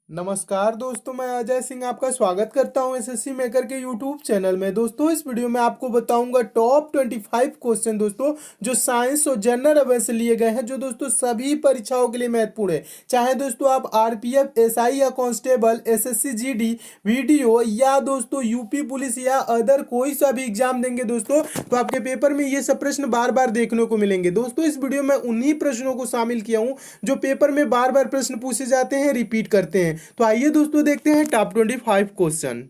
नमस्कार दोस्तों, मैं अजय सिंह आपका स्वागत करता हूं एसएससी मेकर के यूट्यूब चैनल में। दोस्तों, इस वीडियो में आपको बताऊंगा टॉप 25 क्वेश्चन दोस्तों जो साइंस और जनरल अवेयर से लिए गए हैं, जो दोस्तों सभी परीक्षाओं के लिए महत्वपूर्ण है। चाहे दोस्तों आप आरपीएफ, एसआई या कांस्टेबल, एसएससी जीडी, वीडियो या दोस्तों यूपी पुलिस या अदर कोई सा भी एग्जाम देंगे दोस्तों, तो आपके पेपर में ये सब प्रश्न बार बार देखने को मिलेंगे। दोस्तों, इस वीडियो में उन्हीं प्रश्नों को शामिल किया हूं जो पेपर में बार बार प्रश्न पूछे जाते हैं, रिपीट करते हैं। तो आइए दोस्तों देखते हैं टॉप 25 क्वेश्चन।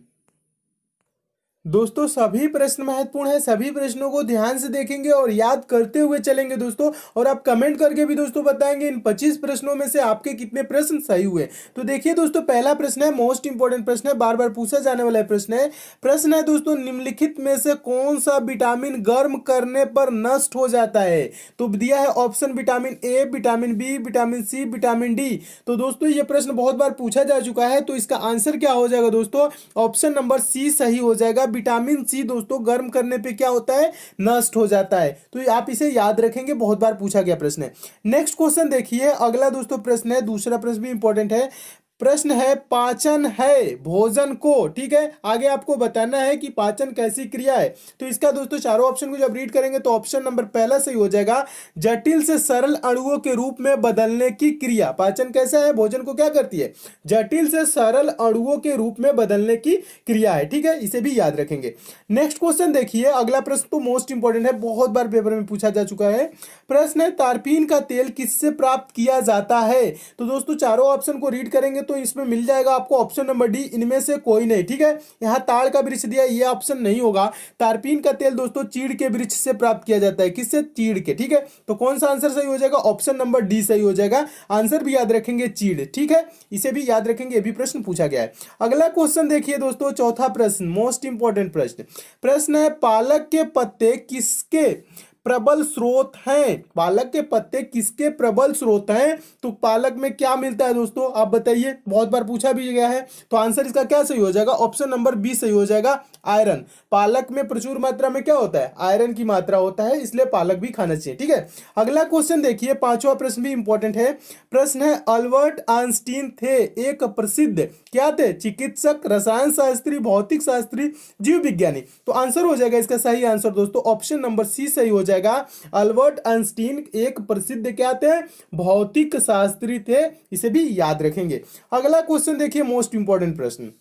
दोस्तों, सभी प्रश्न महत्वपूर्ण है, सभी प्रश्नों को ध्यान से देखेंगे और याद करते हुए चलेंगे दोस्तों। और आप कमेंट करके भी दोस्तों बताएंगे इन 25 प्रश्नों में से आपके कितने प्रश्न सही हुए। तो देखिए दोस्तों, पहला प्रश्न है, मोस्ट इंपॉर्टेंट प्रश्न है, बार बार पूछा जाने वाला प्रश्न है दोस्तों, निम्नलिखित में से कौन सा विटामिन गर्म करने पर नष्ट हो जाता है? तो दिया है option vitamin A, vitamin B, vitamin C, vitamin D. तो दोस्तों ये प्रश्न बहुत बार पूछा जा चुका है, तो इसका आंसर क्या हो जाएगा दोस्तों? ऑप्शन नंबर सी सही हो जाएगा। विटामिन सी दोस्तों गर्म करने पे क्या होता है? नष्ट हो जाता है। तो आप इसे याद रखेंगे, बहुत बार पूछा गया प्रश्न है। नेक्स्ट क्वेश्चन देखिए, अगला दोस्तों प्रश्न है, दूसरा प्रश्न भी इंपॉर्टेंट है। प्रश्न है, पाचन है भोजन को, ठीक है, आगे आपको बताना है कि पाचन कैसी क्रिया है। तो इसका दोस्तों चारों ऑप्शन को जब रीड करेंगे तो ऑप्शन नंबर पहला सही हो जाएगा, जटिल से सरल अणुओं के रूप में बदलने की क्रिया। पाचन कैसा है? भोजन को क्या करती है? जटिल से सरल अणुओं के रूप में बदलने की क्रिया है, ठीक है, इसे भी याद रखेंगे। नेक्स्ट क्वेश्चन देखिए, अगला प्रश्न तो मोस्ट इंपॉर्टेंट है, बहुत बार पेपर में पूछा जा चुका है। प्रश्न है, तारपीन का तेल किससे प्राप्त किया जाता है? तो दोस्तों चारों ऑप्शन को रीड करेंगे तो इसमें मिल जाएगा आपको ऑप्शन नंबर डी, इनमें से कोई नहीं, ठीक है। यहां ताड़ का वृक्ष दिया, ये ऑप्शन नहीं होगा। तारपीन का तेल दोस्तों चीड़ के वृक्ष से प्राप्त किया जाता है। किससे? चीड़ के, ठीक है। तो कौन सा आंसर सही हो जाएगा? ऑप्शन नंबर डी सही हो जाएगा। आंसर भी याद रखेंगे, चीड़, ठीक है, इसे भी याद रखेंगे, ये भी प्रश्न पूछा गया है। अगला क्वेश्चन देखिए दोस्तों, चौथा प्रश्न, मोस्ट इंपॉर्टेंट प्रश्न है, पालक के पत्ते किसके प्रबल स्रोत हैं? पालक के पत्ते किसके प्रबल स्रोत हैं? तो पालक में क्या मिलता है दोस्तों, आप बताइए, बहुत बार पूछा भी गया है। तो आंसर इसका क्या सही हो जाएगा? ऑप्शन नंबर बी सही हो जाएगा, आयरन। पालक में प्रचुर मात्रा में क्या होता है? आयरन की मात्रा होता है, इसलिए पालक भी खाना चाहिए, ठीक है। अगला क्वेश्चन देखिए, पांचवा प्रश्न भी इंपॉर्टेंट है। प्रश्न है, अल्बर्ट आइंस्टीन थे एक प्रसिद्ध क्या थे? चिकित्सक, रसायन शास्त्री, भौतिक शास्त्री, जीव विज्ञानी। तो आंसर हो जाएगा इसका सही आंसर दोस्तों ऑप्शन नंबर सी सही हो जाएगा। अल्बर्ट आइंस्टीन एक प्रसिद्ध क्या थे? भौतिक शास्त्री थे, इसे भी याद रखेंगे। अगला क्वेश्चन देखिए, मोस्ट इंपॉर्टेंट प्रश्न,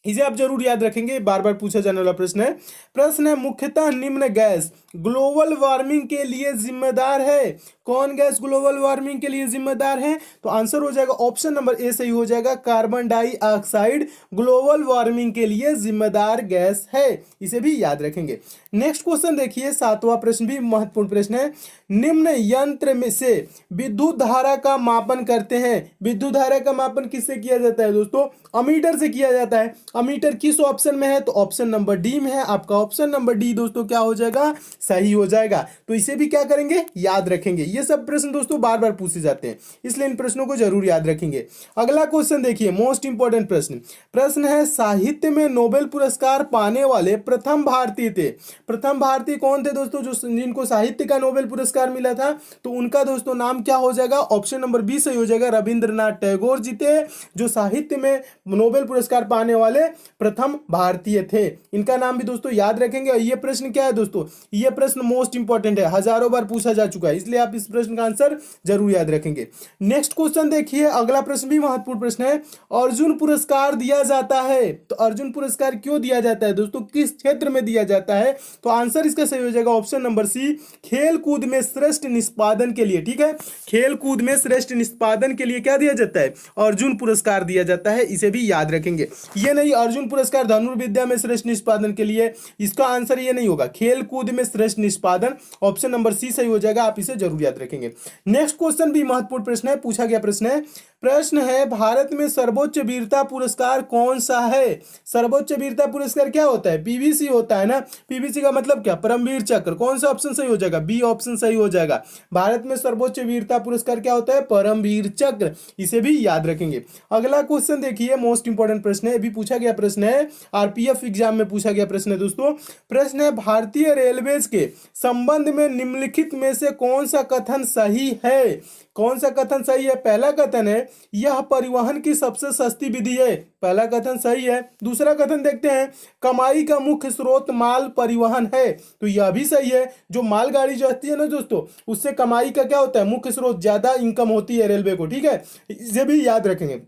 इसे आप जरूर याद रखेंगे, बार बार पूछा जाने वाला प्रश्न है, मुख्यतः निम्न गैस ग्लोबल वार्मिंग के लिए जिम्मेदार है? कौन गैस ग्लोबल वार्मिंग के लिए जिम्मेदार है? तो आंसर हो जाएगा ऑप्शन नंबर ए सही हो जाएगा, कार्बन डाइऑक्साइड ग्लोबल वार्मिंग के लिए जिम्मेदार गैस है, इसे भी याद रखेंगे। नेक्स्ट क्वेश्चन देखिए, सातवां प्रश्न भी महत्वपूर्ण प्रश्न है, निम्न यंत्र में से विद्युत धारा का मापन करते हैं। विद्युत धारा का मापन किससे किया जाता है दोस्तों? अमीटर से किया जाता है। अमीटर किस ऑप्शन में है? तो ऑप्शन नंबर डी में है। आपका ऑप्शन नंबर डी दोस्तों क्या हो जाएगा? सही हो जाएगा। तो इसे भी क्या करेंगे? याद रखेंगे। ये सब प्रश्न दोस्तों बार बार पूछे जाते हैं, इसलिए इन प्रश्नों को जरूर याद रखेंगे। अगला क्वेश्चन देखिए, मोस्ट इंपॉर्टेंट प्रश्न है, साहित्य में नोबेल पुरस्कार पाने वाले प्रथम भारतीय थे। प्रथम भारतीय कौन थे दोस्तों जो जिनको साहित्य का नोबेल पुरस्कार मिला था? तो उनका दोस्तों नाम क्या हो जाएगा? ऑप्शन नंबर बी सही हो जाएगा, रविंद्रनाथ टैगोर जी थे जो साहित्य में नोबेल पुरस्कार पाने वाले प्रथम भारतीय थे। इनका नाम भी दोस्तों याद रखेंगे। और ये प्रश्न क्या है दोस्तों? ये प्रश्न मोस्ट इंपॉर्टेंट है, हजारों बार पूछा जा चुका है, इसलिए आप इस प्रश्न का आंसर जरूर याद रखेंगे। नेक्स्ट क्वेश्चन देखिए, अगला प्रश्न भी महत्वपूर्ण प्रश्न है, अर्जुन पुरस्कार दिया जाता है, तो अर्जुन पुरस्कार क्यों दिया जाता है दोस्तों? किस क्षेत्र में दिया जाता है? तो आंसर इसका सही हो जाएगा ऑप्शन नंबर सी, खेल कूद में श्रेष्ठ निष्पादन के लिए, ठीक है। खेल कूद में श्रेष्ठ निष्पादन के लिए क्या दिया जाता है? अर्जुन पुरस्कार दिया जाता है, इसे भी याद रखेंगे। ये नहीं अर्जुन पुरस्कार धनुर्विद्या में श्रेष्ठ निष्पादन के लिए, इसका आंसर ये नहीं होगा, खेल कूद में श्रेष्ठ निष्पादन, ऑप्शन नंबर सी सही हो जाएगा, आप इसे जरूर याद रखेंगे। नेक्स्ट क्वेश्चन भी महत्वपूर्ण प्रश्न है, पूछा गया प्रश्न है, भारत में सर्वोच्च वीरता पुरस्कार कौन सा है? सर्वोच्च वीरता पुरस्कार क्या होता है? पीवीसी होता है ना। पीवीसी का मतलब क्या? परमवीर चक्र। कौन सा ऑप्शन सही हो जाएगा? बी ऑप्शन सही हो जाएगा। भारत में सर्वोच्च वीरता पुरस्कार क्या होता है? परमवीर चक्र, इसे भी याद रखेंगे। अगला क्वेश्चन देखिए, मोस्ट इंपॉर्टेंट प्रश्न है, अभी पूछा गया प्रश्न है, आरपीएफ एग्जाम में पूछा गया प्रश्न है दोस्तों। प्रश्न है, भारतीय रेलवेज के संबंध में निम्नलिखित में से कौन सा कथन सही है? कौन सा कथन सही है? पहला कथन है यह परिवहन की सबसे सस्ती विधि है। पहला कथन सही है। दूसरा कथन देखते हैं, कमाई का मुख्य स्रोत माल परिवहन है, तो यह भी सही है। जो मालगाड़ी जो आती है ना दोस्तों, उससे कमाई का क्या होता है, मुख्य स्रोत, ज्यादा इनकम होती है रेलवे को, ठीक है, इसे भी याद रखेंगे।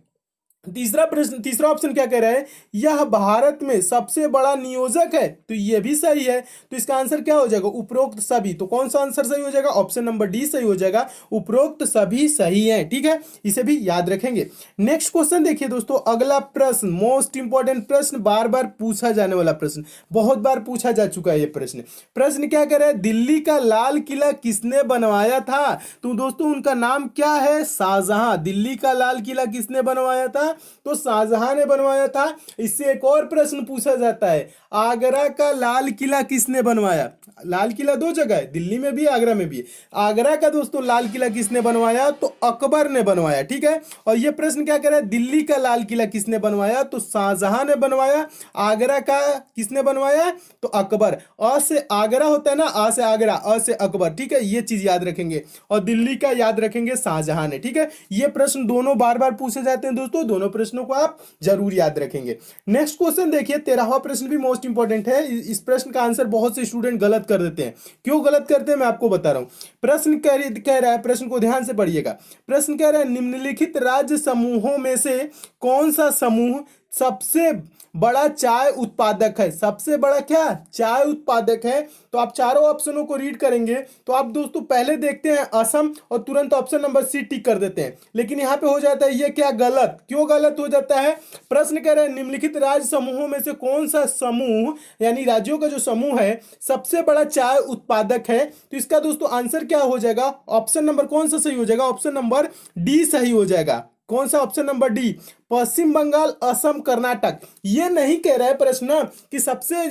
तीसरा प्रश्न, तीसरा ऑप्शन क्या कह रहा है, यह भारत में सबसे बड़ा नियोजक है, तो यह भी सही है। तो इसका आंसर क्या हो जाएगा, उपरोक्त सभी। तो कौन सा आंसर सही हो जाएगा, ऑप्शन नंबर डी सही हो जाएगा, उपरोक्त सभी सही है, ठीक है, इसे भी याद रखेंगे। नेक्स्ट क्वेश्चन देखिए दोस्तों, अगला प्रश्न मोस्ट इंपॉर्टेंट प्रश्न, बार बार पूछा जाने वाला प्रश्न, बहुत बार पूछा जा चुका है ये प्रश्न। प्रश्न क्या कह रहा है, दिल्ली का लाल किला किसने बनवाया था, तो दोस्तों उनका नाम क्या है, शाहजहां। दिल्ली का लाल किला किसने बनवाया था, तो शाहजहां ने बनवाया था। इससे एक और प्रश्न पूछा जाता है, आगरा का लाल किला किसने बनवाया। लाल किला दो जगह है, दिल्ली में भी आगरा में भी है। आगरा का दोस्तों लाल किला किसने बनवाया, तो अकबर ने बनवाया, ठीक है। और यह प्रश्न क्या कह रहा है, दिल्ली का लाल किला किसने बनवाया, तो शाहजहां ने बनवाया। आगरा का किसने बनवाया, तो अकबर। अ से आगरा होता है ना, आ से आगरा, अ से अकबर, ठीक है, ये चीज याद रखेंगे। और दिल्ली का याद रखेंगे शाहजहां ने, ठीक है। ये प्रश्न दोनों बार बार पूछे जाते हैं दोस्तों, दोनों प्रश्नों को आप जरूर याद रखेंगे। नेक्स्ट क्वेश्चन देखिए, 13वां प्रश्न भी मोस्ट इंपॉर्टेंट है। इस प्रश्न का आंसर बहुत से स्टूडेंट गलत कर देते हैं। क्यों गलत करते हैं मैं आपको बता रहा हूं। प्रश्न कह रहा है, प्रश्न को ध्यान से पढ़िएगा। प्रश्न कह रहा है, निम्नलिखित राज्य समूहों में से कौन सा समूह सबसे बड़ा चाय उत्पादक है। सबसे बड़ा क्या, चाय उत्पादक है। तो आप चारों ऑप्शनों को रीड करेंगे तो आप दोस्तों पहले देखते हैं असम और तुरंत ऑप्शन नंबर सी टिक कर देते हैं, लेकिन यहां पे हो जाता है ये क्या गलत। क्यों गलत हो जाता है, प्रश्न कह रहे हैं निम्नलिखित राज्य समूहों में से कौन सा समूह, यानी राज्यों का जो समूह है, सबसे बड़ा चाय उत्पादक है। तो इसका दोस्तों आंसर क्या हो जाएगा, ऑप्शन नंबर कौन सा सही हो जाएगा, ऑप्शन नंबर डी सही हो जाएगा। कौन सा, ऑप्शन नंबर डी, पश्चिम बंगाल, असम, कर्नाटक। ये नहीं कह रहा है प्रश्न कि सबसे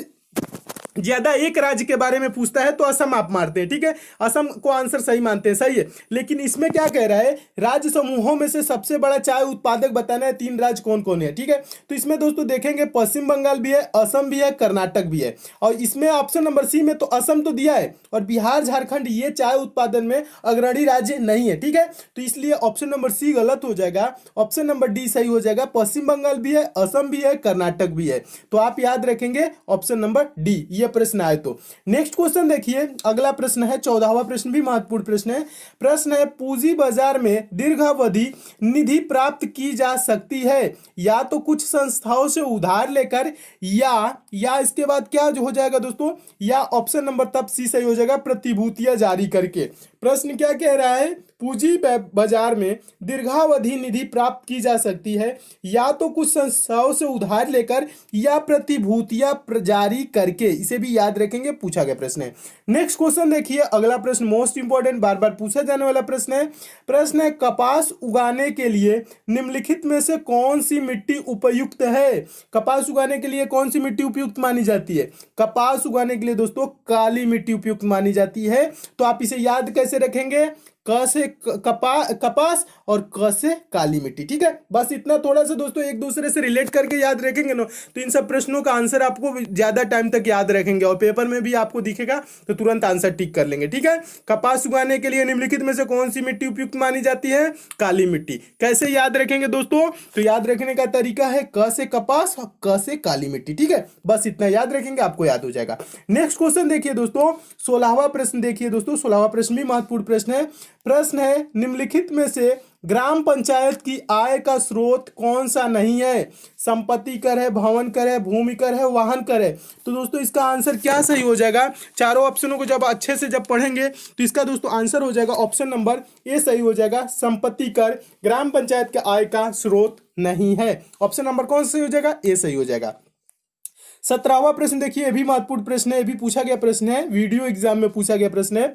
ज्यादा एक राज्य के बारे में पूछता है तो असम आप मारते हैं, ठीक है, असम को आंसर सही मानते हैं, सही है। लेकिन इसमें क्या कह रहा है, राज्य समूहों में से सबसे बड़ा चाय उत्पादक बताना है, 3 राज्य कौन कौन है, ठीक है। तो इसमें दोस्तों देखेंगे पश्चिम बंगाल भी है, असम भी है, कर्नाटक भी है। और इसमें ऑप्शन नंबर सी में तो असम तो दिया है, और बिहार, झारखंड ये चाय उत्पादन में अग्रणी राज्य नहीं है, ठीक है। तो इसलिए ऑप्शन नंबर सी गलत हो जाएगा, ऑप्शन नंबर डी सही हो जाएगा। पश्चिम बंगाल भी है, असम भी है, कर्नाटक भी है। तो आप याद रखेंगे ऑप्शन नंबर डी, ये प्रश्न आए तो। नेक्स्ट क्वेश्चन देखिए, अगला प्रश्न है 14वां प्रश्न भी महत्वपूर्ण प्रश्न है। प्रश्न है, पूंजी बाजार में दीर्घावधि निधि प्राप्त की जा सकती है या तो कुछ संस्थाओं से उधार लेकर, या इसके बाद क्या जो हो जाएगा दोस्तों, या ऑप्शन नंबर तब सी सही हो जाएगा, प्रतिभूतियां जारी करके। प्रश्न क्या कह रहा है, पूंजी बाजार में दीर्घावधि निधि प्राप्त की जा सकती है या तो कुछ संस्थाओं से उधार लेकर, या प्रतिभूतियां जारी करके। इसे भी याद रखेंगे, पूछा गया प्रश्न है। नेक्स्ट क्वेश्चन देखिए, अगला प्रश्न मोस्ट इंपॉर्टेंट, बार बार पूछा जाने वाला प्रश्न है। प्रश्न है, कपास उगाने के लिए निम्नलिखित में से कौन सी मिट्टी उपयुक्त है। कपास उगाने के लिए कौन सी मिट्टी उपयुक्त मानी जाती है, कपास उगाने के लिए दोस्तों काली मिट्टी उपयुक्त मानी जाती है। तो आप इसे याद कैसे रखेंगे, क से कपास और क से काली मिट्टी, ठीक है। बस इतना थोड़ा सा दोस्तों एक दूसरे से रिलेट करके याद रखेंगे ना, तो इन सब प्रश्नों का आंसर आपको ज्यादा टाइम तक याद रखेंगे, और पेपर में भी आपको दिखेगा तो तुरंत आंसर टिक कर लेंगे, ठीक है। कपास उगाने के लिए निम्नलिखित में से कौन सी मिट्टी उपयुक्त मानी जाती है, काली मिट्टी। कैसे याद रखेंगे दोस्तों, तो याद रखने का तरीका है क से कपास और क से काली मिट्टी, ठीक है। बस इतना याद रखेंगे, आपको याद हो जाएगा। नेक्स्ट क्वेश्चन देखिए दोस्तों, 16वां प्रश्न देखिए दोस्तों, 16वां प्रश्न भी महत्वपूर्ण प्रश्न है। प्रश्न है, निम्नलिखित में से ग्राम पंचायत की आय का स्रोत कौन सा नहीं है। संपत्ति कर है, भवन कर है, भूमि कर है, वाहन कर है। तो दोस्तों इसका आंसर क्या सही हो जाएगा, चारों ऑप्शनों को जब अच्छे से जब पढ़ेंगे तो इसका दोस्तों आंसर हो जाएगा ऑप्शन नंबर ए सही हो जाएगा। संपत्ति कर ग्राम पंचायत के आय का स्रोत नहीं है। ऑप्शन नंबर कौन सही हो जाएगा, ए सही हो जाएगा। 17वां प्रश्न देखिए, ये भी महत्वपूर्ण प्रश्न है, ये भी पूछा गया प्रश्न है, वीडियो एग्जाम में पूछा गया प्रश्न है।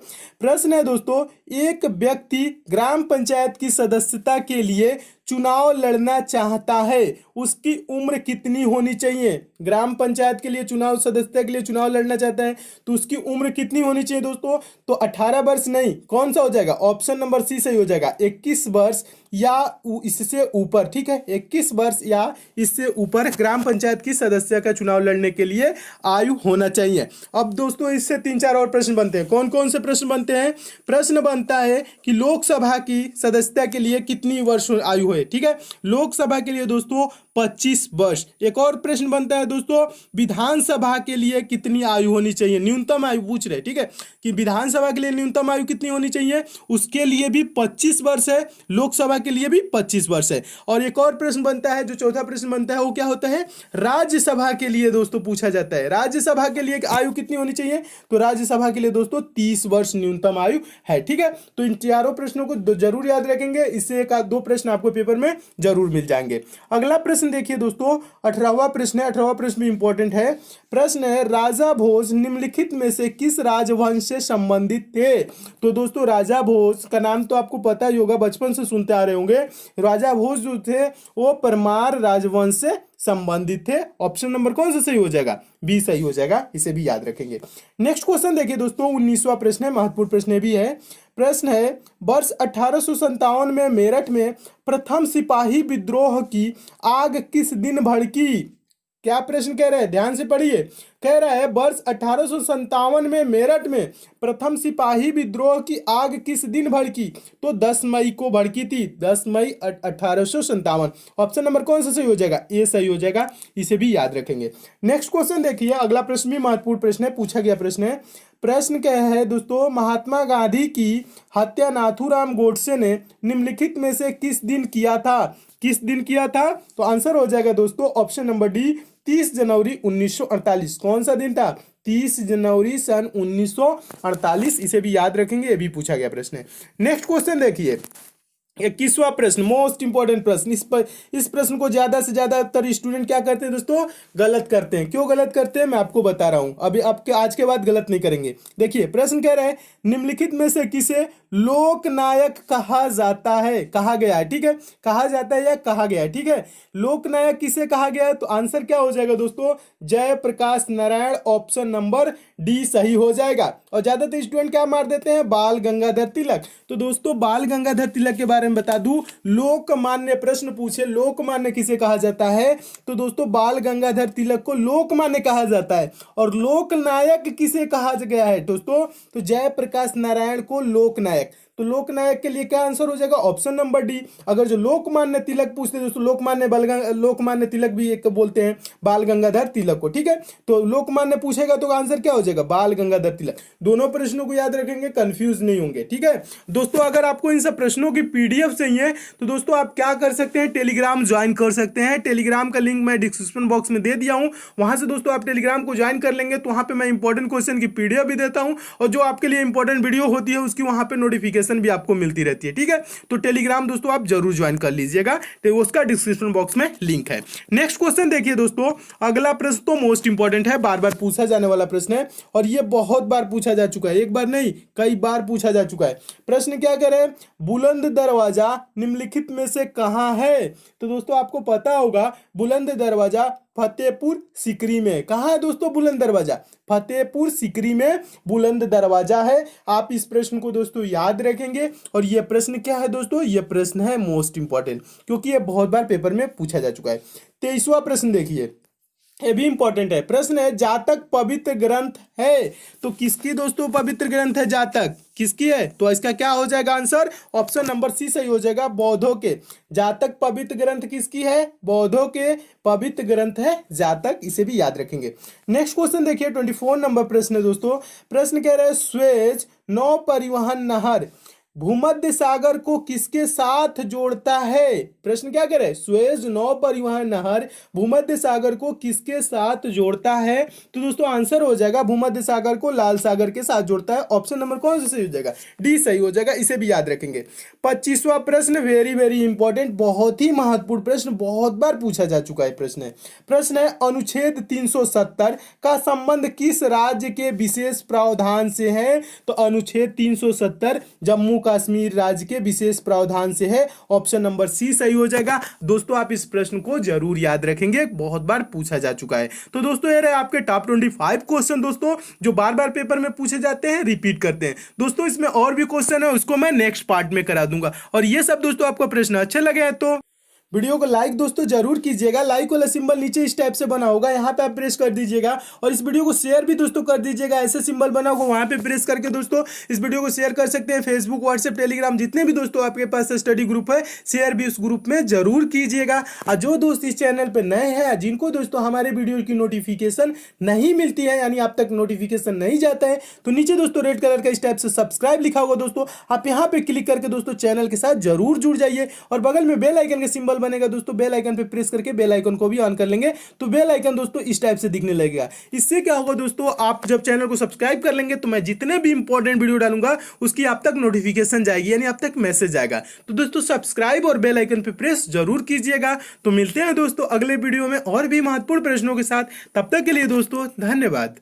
प्रश्न है दोस्तों, एक व्यक्ति ग्राम पंचायत की सदस्यता के लिए चुनाव लड़ना चाहता है, उसकी उम्र कितनी होनी चाहिए। ग्राम पंचायत के लिए चुनाव, सदस्यता के लिए चुनाव लड़ना चाहता है तो उसकी उम्र कितनी होनी चाहिए दोस्तों, तो 18 वर्ष नहीं, कौन सा हो जाएगा, ऑप्शन नंबर सी सही हो जाएगा, 21 वर्ष या इससे ऊपर, ठीक है। 21 वर्ष या इससे ऊपर ग्राम पंचायत की सदस्य का चुनाव लड़ने के लिए आयु होना चाहिए। अब दोस्तों इससे 3-4 और प्रश्न बनते हैं। कौन कौन से प्रश्न बनते हैं, प्रश्न बनता है कि लोकसभा की सदस्यता के लिए कितनी वर्ष आयु है। हुए, ठीक है। लोकसभा के लिए दोस्तों 25 वर्ष। एक और प्रश्न बनता है दोस्तों, विधानसभा के लिए कितनी आयु होनी चाहिए, न्यूनतम आयु पूछ रहे, ठीक है, कि विधानसभा के लिए न्यूनतम आयु कितनी होनी चाहिए, उसके लिए भी 25 वर्ष है, लोकसभा के लिए भी 25 वर्ष है। और एक और प्रश्न बनता है, जो चौथा प्रश्न बनता है वो क्या होता है, राज्यसभा के लिए दोस्तों पूछा जाता है, राज्यसभा के लिए आयु कितनी होनी चाहिए, तो राज्यसभा के लिए दोस्तों 30 वर्ष न्यूनतम आयु है, ठीक है। तो इन चारों प्रश्नों को जरूर याद रखेंगे, इससे एक दो प्रश्न आपको पेपर में जरूर मिल जाएंगे। अगला प्रश्न देखिए दोस्तों, 18वां प्रश्न है, 18वां प्रश्न भी इंपॉर्टेंट है। प्रश्न है, राजा भोज निम्नलिखित में से किस राजवंश से संबंधित थे। तो दोस्तों राजा भोज का नाम तो आपको पता ही होगा, बचपन से सुनते आ रहे होंगे। राजा भोज जो थे वो परमार राजवंश से संबंधित थे। ऑप्शन नंबर कौन सा सही हो जाएगा, बी सही हो जाएगा, इसे भी याद रखेंगे। नेक्स्ट क्वेश्चन देखिए दोस्तों, 19वां प्रश्न है, महत्वपूर्ण प्रश्न भी है। प्रश्न है, वर्ष 1857 में मेरठ में प्रथम सिपाही विद्रोह की आग किस दिन भड़की। क्या प्रश्न कह रहे हैं, ध्यान से पढ़िए। कह रहा है वर्ष 1857 में मेरठ में प्रथम सिपाही विद्रोह की आग किस दिन भड़की, तो 10 मई को भड़की थी, 10 मई 1857। ऑप्शन नंबर कौन सा सही हो जाएगा, ए सही हो जाएगा, इसे भी याद रखेंगे। नेक्स्ट क्वेश्चन देखिए, अगला प्रश्न भी महत्वपूर्ण प्रश्न है, पूछा गया प्रश्न है। प्रश्न क्या है दोस्तों, महात्मा गांधी की हत्या नाथूराम गोडसे ने निम्नलिखित में से किस दिन किया था, किस दिन किया था, तो आंसर हो जाएगा दोस्तों ऑप्शन नंबर डी, 30 जनवरी 1948। कौन सा दिन था, 30 जनवरी सन 1948, इसे भी याद रखेंगे, ये भी पूछा गया प्रश्न है। नेक्स्ट क्वेश्चन देखिए, 21वां प्रश्न, मोस्ट इंपॉर्टेंट प्रश्न। इस प्रश्न को ज्यादा से ज्यादातर स्टूडेंट क्या करते हैं दोस्तों, गलत करते हैं। क्यों गलत करते हैं मैं आपको बता रहा हूं, अभी आपके आज के बाद गलत नहीं करेंगे। देखिए प्रश्न कह रहे हैं, निम्नलिखित में से किसे लोकनायक कहा जाता है, कहा गया है, ठीक है, कहा जाता है या कहा गया है, ठीक है। लोकनायक किसे कहा गया है, तो आंसर क्या हो जाएगा दोस्तों, Jayaprakash Narayan, option number D सही हो जाएगा। और ज्यादातर स्टूडेंट क्या मार देते हैं, बाल गंगाधर तिलक। तो दोस्तों बाल गंगाधर तिलक के बारे में बता दूं, लोकमान्य प्रश्न पूछे, लोकमान्य किसे कहा जाता है, तो दोस्तों बाल गंगाधर तिलक को लोकमान्य कहा जाता है। और लोकनायक किसे कहा गया है दोस्तों, तो जयप्रकाश नारायण को लोकनायक। तो लोकनायक के लिए क्या आंसर हो जाएगा, ऑप्शन नंबर डी। अगर जो लोकमान्य तिलक पूछते दोस्तों, लोकमान्य तिलक भी एक बोलते हैं बाल गंगाधर तिलक को, ठीक है। तो लोकमान्य पूछेगा तो आंसर क्या हो जाएगा, बाल गंगाधर तिलक। दोनों प्रश्नों को याद रखेंगे, कंफ्यूज नहीं होंगे, ठीक है दोस्तों। अगर आपको इन सब प्रश्नों की पीडीएफ चाहिए तो दोस्तों आप क्या कर सकते हैं, टेलीग्राम ज्वाइन कर सकते हैं। टेलीग्राम का लिंक मैं डिस्क्रिप्शन बॉक्स में दे दिया हूं, वहां से दोस्तों आप टेलीग्राम को ज्वाइन कर लेंगे तो वहां पे मैं इंपॉर्टेंट क्वेश्चन की पीडीएफ भी देता हूं, और जो आपके लिए इंपॉर्टेंट वीडियो होती है उसकी वहां पे नोटिफिकेशन भी आपको मिलती रहती है, ठीक है। तो टेलीग्राम दोस्तों आप जरूर ज्वाइन कर लीजिएगा, तो उसका डिस्क्रिप्शन बॉक्स में लिंक है। नेक्स्ट क्वेश्चन देखिए दोस्तों, अगला प्रश्न तो मोस्ट इंपॉर्टेंट है, बार बार पूछा जाने वाला प्रश्न है, और यह बहुत बार पूछा जा चुका है, एक बार नहीं कई बार पूछा जा चुका है। प्रश्न क्या करे, बुलंद दरवाजा निम्नलिखित में से कहां है। तो दोस्तों आपको पता होगा बुलंद दरवाजा फतेहपुर सीकरी में। कहाँ है दोस्तों बुलंद दरवाजा, फतेहपुर सीकरी में बुलंद दरवाजा है। आप इस प्रश्न को दोस्तों याद रखेंगे, और यह प्रश्न क्या है दोस्तों, यह प्रश्न है मोस्ट इंपॉर्टेंट, क्योंकि यह बहुत बार पेपर में पूछा जा चुका है। 23वां प्रश्न देखिए, ये भी इंपॉर्टेंट है। प्रश्न है, जातक पवित्र ग्रंथ है, तो किसकी दोस्तों पवित्र ग्रंथ है, जातक किसकी है, तो इसका क्या हो जाएगा आंसर, ऑप्शन नंबर सी सही हो जाएगा, बौद्धों के। जातक पवित्र ग्रंथ किसकी है, बौद्धों के पवित्र ग्रंथ है जातक, इसे भी याद रखेंगे। नेक्स्ट क्वेश्चन देखिए, 24 नंबर प्रश्न है दोस्तों। प्रश्न कह रहे हैं, स्वेज नौ परिवहन नहर भूमध्य सागर को किसके साथ जोड़ता है। प्रश्न क्या करे, स्वेज नौ परिवहन नहर भूमध्य सागर को किसके साथ जोड़ता है, तो दोस्तों आंसर हो जाएगा भूमध्य सागर को लाल सागर के साथ जोड़ता है। ऑप्शन नंबर कौन सा सही हो जाएगा, डी सही हो जाएगा, इसे भी याद रखेंगे। 25वां प्रश्न वेरी वेरी इंपॉर्टेंट, बहुत ही महत्वपूर्ण प्रश्न, बहुत बार पूछा जा चुका है प्रश्न। प्रश्न है, अनुच्छेद 370 का संबंध किस राज्य के विशेष प्रावधान से है, तो अनुच्छेद 370 जम्मू कश्मीर राज्य के विशेष प्रावधान से है। ऑप्शन नंबर सी सही हो जाएगा। दोस्तों आप इस प्रश्न को जरूर याद रखेंगे, बहुत बार पूछा जा चुका है। तो दोस्तों ये रहे आपके टॉप 25 क्वेश्चन दोस्तों, जो बार बार पेपर में पूछे जाते हैं, रिपीट करते हैं दोस्तों। इसमें और भी क्वेश्चन है, उसको मैं नेक्स्ट पार्ट में करा दूंगा। और ये सब दोस्तों आपको प्रश्न अच्छे लगे हैं तो वीडियो को लाइक दोस्तों जरूर कीजिएगा। लाइक वाला सिंबल नीचे इस टाइप से बना होगा, यहाँ पे आप प्रेस कर दीजिएगा। और इस वीडियो को शेयर भी दोस्तों कर दीजिएगा, ऐसे सिंबल बना होगा वहाँ पे प्रेस करके दोस्तों इस वीडियो को शेयर कर सकते हैं। फेसबुक, व्हाट्सएप, टेलीग्राम जितने भी दोस्तों आपके पास स्टडी ग्रुप है, शेयर भी उस ग्रुप में जरूर कीजिएगा। और जो दोस्त इस चैनल पर नए हैं, जिनको दोस्तों हमारे वीडियो की नोटिफिकेशन नहीं मिलती है, यानी आप तक नोटिफिकेशन नहीं जाता है, तो नीचे दोस्तों रेड कलर का इस टाइप से सब्सक्राइब लिखा होगा दोस्तों, आप यहाँ पे क्लिक करके दोस्तों चैनल के साथ जरूर जुड़ जाइए। और बगल में बेल आइकन का सिंबल बनेगा दोस्तों, बेल आइकन पे प्रेस करके बेल आइकन को भी ऑन कर लेंगे तो बेल आइकन दोस्तों इस टाइप से दिखने लगेगा। इससे क्या होगा दोस्तों, आप जब चैनल को सब्सक्राइब कर लेंगे तो मैं जितने भी इंपॉर्टेंट वीडियो डालूंगा उसकी आप तक नोटिफिकेशन जाएगी, यानी आप तक मैसेज आएगा। तो दोस्तों सब्सक्राइब और बेल आइकन पे प्रेस जरूर कीजिएगा। तो मिलते हैं दोस्तों अगले वीडियो में और भी महत्वपूर्ण प्रश्नों के साथ। तब तक के लिए दोस्तों धन्यवाद।